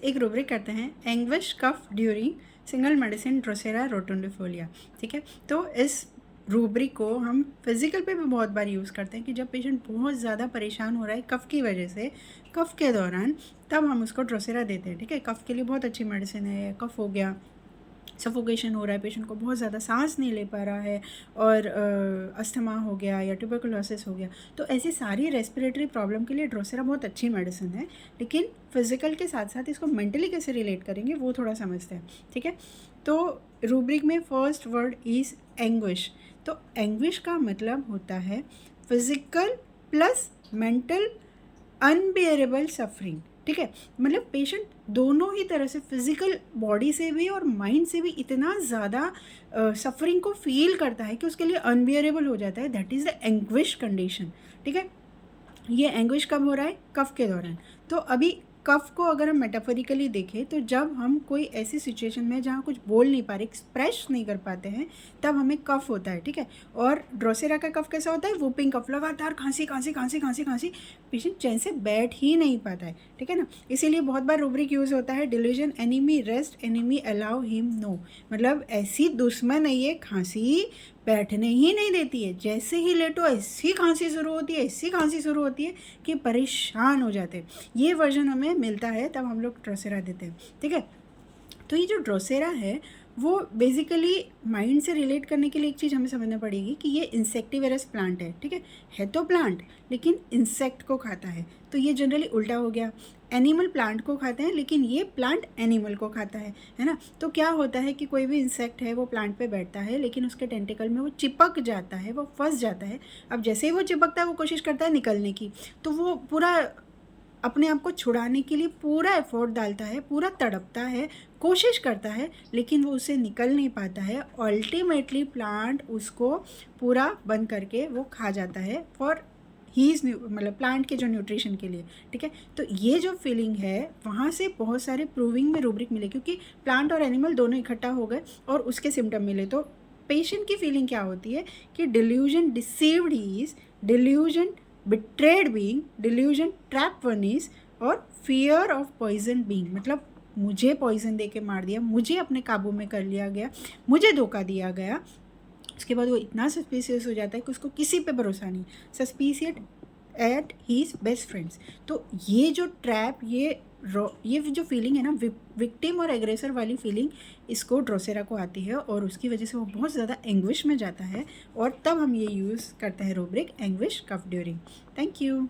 एक रूब्रिक करते हैं anguish cuff during single medicine Drosera रोटुंडिफोलिया। ठीक है, तो इस रूब्रिक को हम फिज़िकल पे भी बहुत बार यूज़ करते हैं कि जब पेशेंट बहुत ज़्यादा परेशान हो रहा है कफ़ की वजह से, कफ़ के दौरान, तब हम उसको ड्रोसेरा देते हैं। ठीक है, कफ़ के लिए बहुत अच्छी मेडिसिन है। कफ़ हो गया, सफोकेशन हो रहा है, पेशेंट को बहुत ज़्यादा सांस नहीं ले पा रहा है, और अस्थमा हो गया या ट्यूबरकुलोसिस हो गया, तो ऐसी सारी रेस्पिरेटरी प्रॉब्लम के लिए ड्रोसेरा बहुत अच्छी मेडिसिन है। लेकिन फिज़िकल के साथ साथ इसको मेंटली कैसे रिलेट करेंगे वो थोड़ा समझते हैं। ठीक है, तो रूब्रिक में फर्स्ट वर्ड इज़ एंग्विश। तो एंग्विश का मतलब होता है physical plus mental unbearable suffering. ठीक है, मतलब पेशेंट दोनों ही तरह से, फिज़िकल बॉडी से भी और माइंड से भी इतना ज़्यादा सफरिंग को फील करता है कि उसके लिए अनबियरेबल हो जाता है। That is the anguish condition. ठीक है, ये एंग्विश कब हो रहा है? कफ के दौरान। तो अभी कफ को अगर हम मेटाफोरिकली देखें तो जब हम कोई ऐसी सिचुएशन में जहाँ कुछ बोल नहीं पा रहे, एक्सप्रेस नहीं कर पाते हैं, तब हमें कफ होता है। ठीक है, और ड्रोसेरा का कफ कैसा होता है? वूपिंग कफ, लगातार खांसी खांसी खांसी खांसी खांसी, पेशेंट चैन से बैठ ही नहीं पाता है। ठीक है ना, इसीलिए बहुत बार रूब्रिक यूज़ होता है delusion enemy rest enemy allow him no. मतलब ऐसी दुश्मन है ये, खांसी बैठने ही नहीं देती है, जैसे ही लेटो ऐसी खांसी शुरू होती है, ऐसी खांसी शुरू होती है कि परेशान हो जाते हैं। ये वर्जन हमें मिलता है तब हम लोग ड्रोसेरा देते हैं। ठीक है, तो ये जो ड्रोसेरा है वो बेसिकली माइंड से रिलेट करने के लिए एक चीज़ हमें समझना पड़ेगी कि ये इंसेक्टिवेरस प्लांट है। ठीक है तो प्लांट, लेकिन इंसेक्ट को खाता है, तो ये जनरली उल्टा हो गया। एनिमल प्लांट को खाते हैं, लेकिन ये प्लांट एनिमल को खाता है ना। तो क्या होता है कि कोई भी इंसेक्ट है वो प्लांट पे बैठता है, लेकिन उसके टेंटिकल में वो चिपक जाता है, वो फंस जाता है। अब जैसे ही वो चिपकता है वो कोशिश करता है निकलने की, तो वो पूरा अपने आप को छुड़ाने के लिए पूरा एफर्ट डालता है, पूरा तड़पता है, कोशिश करता है, लेकिन वो उससे निकल नहीं पाता है। अल्टीमेटली प्लांट उसको पूरा बंद करके वो खा जाता है फॉर हीज़ मतलब प्लांट के जो न्यूट्रिशन के लिए। ठीक है, तो ये जो फीलिंग है वहाँ से बहुत सारे प्रूविंग में रूब्रिक मिले, क्योंकि प्लांट और एनिमल दोनों इकट्ठा हो गए और उसके सिम्टम मिले। तो पेशेंट की फीलिंग क्या होती है कि delusion deceived he is, delusion betrayed being, delusion trap one is, और फियर ऑफ पॉइजन बीइंग, मतलब मुझे पॉइजन दे के मार दिया, मुझे अपने काबू में कर लिया गया, मुझे धोखा दिया गया। उसके बाद वो इतना सस्पिशियस हो जाता है कि उसको किसी पे भरोसा नहीं, suspicious at his best friends. तो ये जो ट्रैप, ये जो फीलिंग है ना, विक्टिम और एग्रेसर वाली फीलिंग, इसको ड्रोसेरा को आती है और उसकी वजह से वो बहुत ज़्यादा एंग्विश में जाता है, और तब हम ये यूज़ करते हैं rubric anguish cuff during. Thank you.